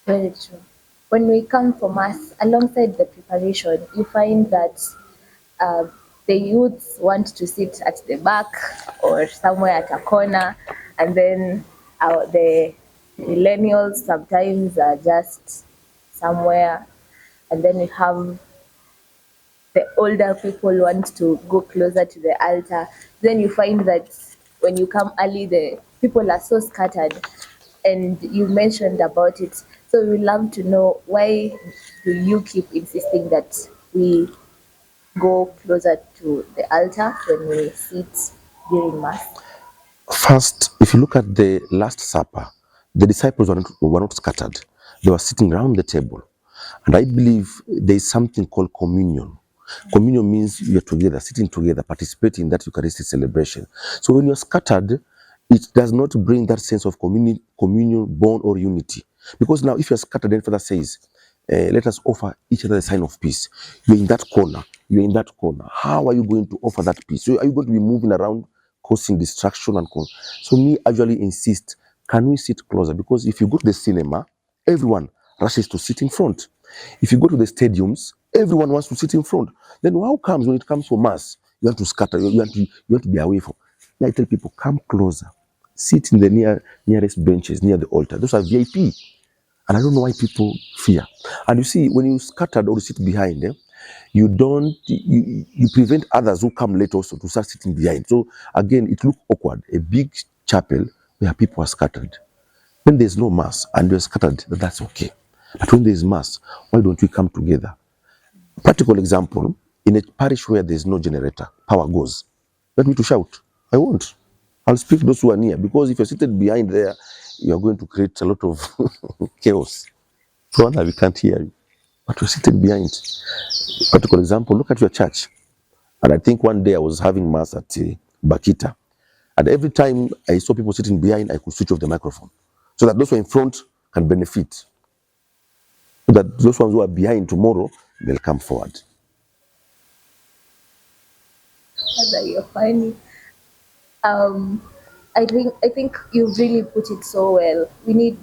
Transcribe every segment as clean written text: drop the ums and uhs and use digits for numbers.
Very true. When we come for Mass, alongside the preparation, you find that uh, the youths want to sit at the back or somewhere at a corner, and then the millennials sometimes are just somewhere, and then we have the older people want to go closer to the altar. Then you find that when you come early, the people are so scattered, and you mentioned about it. So we love to know, why do you keep insisting that we go closer to the altar when we sit during Mass? First, if you look at the Last Supper, the disciples were not scattered. They were sitting around the table. And I believe there is something called communion. Communion means you're together, sitting together, participating in that Eucharistic celebration. So when you're scattered, it does not bring that sense of communion, bond, or unity. Because now, if you're scattered, then Father says, let us offer each other a sign of peace. You're in that corner. You're in that corner. How are you going to offer that peace? So are you going to be moving around, causing distraction so me, I usually insist, can we sit closer? Because if you go to the cinema, everyone rushes to sit in front. If you go to the stadiums, everyone wants to sit in front. Then how comes when it comes for Mass, you want to scatter, you want to be away from? I tell people, come closer. Sit in the nearest benches near the altar. Those are VIP. And I don't know why people fear. And you see, when you scattered or you sit behind, you prevent others who come late also to start sitting behind. So again, it looks awkward. A big chapel where people are scattered. When there's no Mass and you're scattered, that's okay. But when there's Mass, why don't we come together? Practical example, in a parish where there's no generator, power goes. Let me to shout. I won't. I'll speak those who are near, because if you're seated behind there, you're going to create a lot of chaos. So now we can't hear you. But you're seated behind. Practical example, look at your church. And I think one day I was having Mass at Bakita. And every time I saw people sitting behind, I could switch off the microphone so that those who are in front can benefit. So that those ones who are behind tomorrow, they'll come forward. Father, you're funny. Um, I think you really put it so well. We need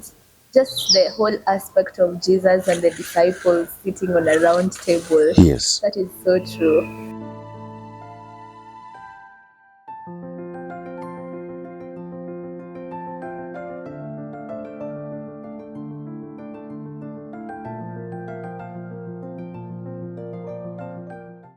just the whole aspect of Jesus and the disciples sitting on a round table. Yes. That is so true.